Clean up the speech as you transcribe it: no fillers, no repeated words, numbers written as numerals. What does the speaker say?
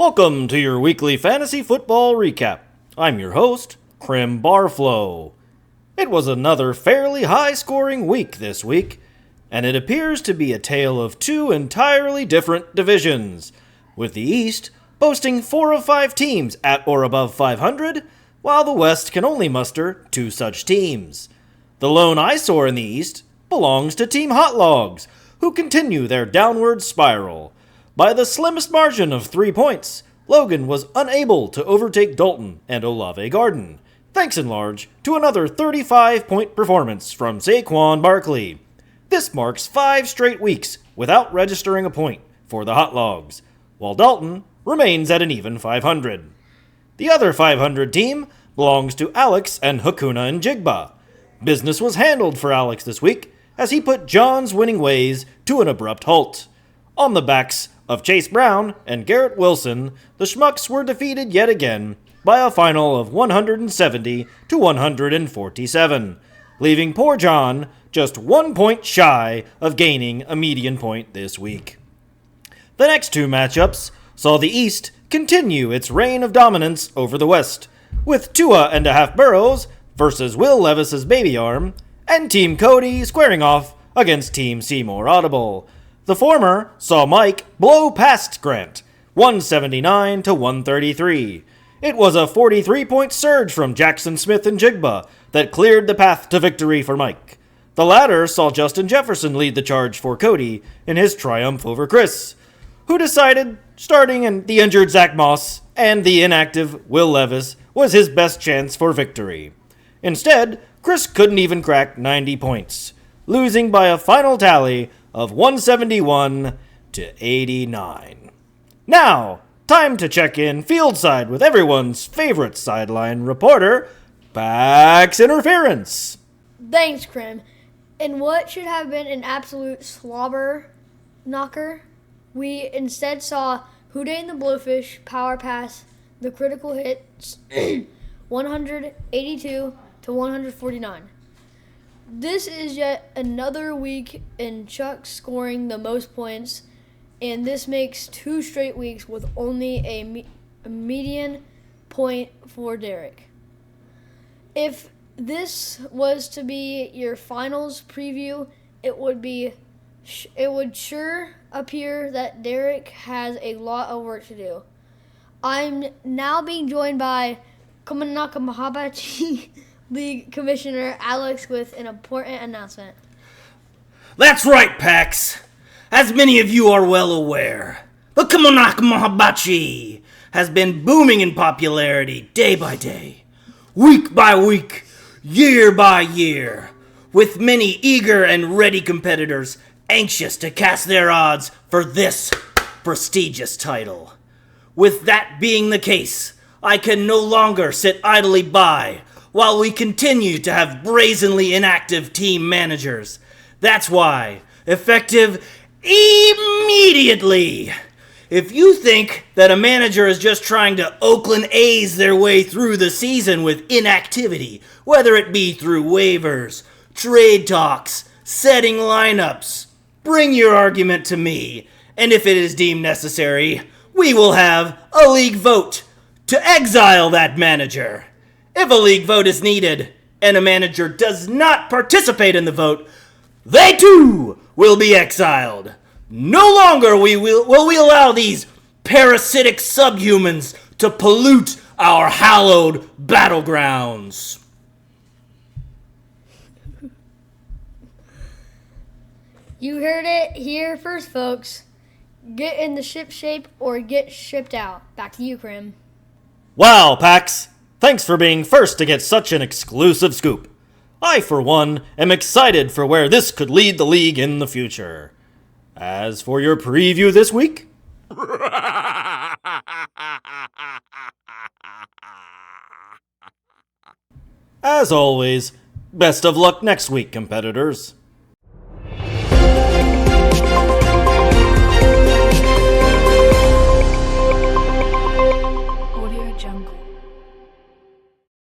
Welcome to your weekly fantasy football recap. I'm your host, Krim Barflow. It was another fairly high-scoring week this week, and it appears to be a tale of two entirely different divisions, with the East boasting 4 of 5 teams at or above 500, while the West can only muster 2 such teams. The lone eyesore in the East belongs to Team Hotlogs, who continue their downward spiral. By the slimmest margin of 3 points, Logan was unable to overtake Dalton and Olave Garden, thanks in large to another 35-point performance from Saquon Barkley. This marks 5 straight weeks without registering a point for the Hotlogs, while Dalton remains at an even 500. The other 500 team belongs to Alex and Hakuna and Jigba. Business was handled for Alex this week as he put John's winning ways to an abrupt halt. On the backs of Chase Brown and Garrett Wilson, the Schmucks were defeated yet again by a final of 170 to 147, leaving poor John just 1 point shy of gaining a median point this week. The next 2 matchups saw the East continue its reign of dominance over the West, with Tua and a half Burrows versus Will Levis's baby arm, and Team Cody squaring off against Team Seymour Audible. The former saw Mike blow past Grant, 179 to 133. It was a 43-point surge from Jackson Smith and Jigba that cleared the path to victory for Mike. The latter saw Justin Jefferson lead the charge for Cody in his triumph over Chris, who decided starting in the injured Zach Moss and the inactive Will Levis was his best chance for victory. Instead, Chris couldn't even crack 90 points, losing by a final tally of 171 to 89. Now, time to check in fieldside with everyone's favorite sideline reporter, Pax Interference. Thanks, Krim. In what should have been an absolute slobber knocker, we instead saw Houday and the Blowfish power pass the critical hits 182 to 149. This is yet another week in Chuck scoring the most points, and this makes 2 straight weeks with only a median point for Derek. If this was to be your finals preview, it would sure appear that Derek has a lot of work to do. I'm now being joined by Kumanaka Mahabachi League Commissioner Alex with an important announcement. That's right, Pax. As many of you are well aware, the Kumanaka Mahabachi has been booming in popularity day by day, week by week, year by year, with many eager and ready competitors anxious to cast their odds for this prestigious title. With that being the case, I can no longer sit idly by while we continue to have brazenly inactive team managers. That's why, effective immediately, if you think that a manager is just trying to Oakland A's their way through the season with inactivity, whether it be through waivers, trade talks, setting lineups, bring your argument to me, and if it is deemed necessary, we will have a league vote to exile that manager. If a league vote is needed and a manager does not participate in the vote, they too will be exiled. No longer will we allow these parasitic subhumans to pollute our hallowed battlegrounds. You heard it here first, folks. Get in the ship shape or get shipped out. Back to you, Krim. Wow, Pax. Thanks for being first to get such an exclusive scoop. I, for one, am excited for where this could lead the league in the future. As for your preview this week... As always, best of luck next week, competitors.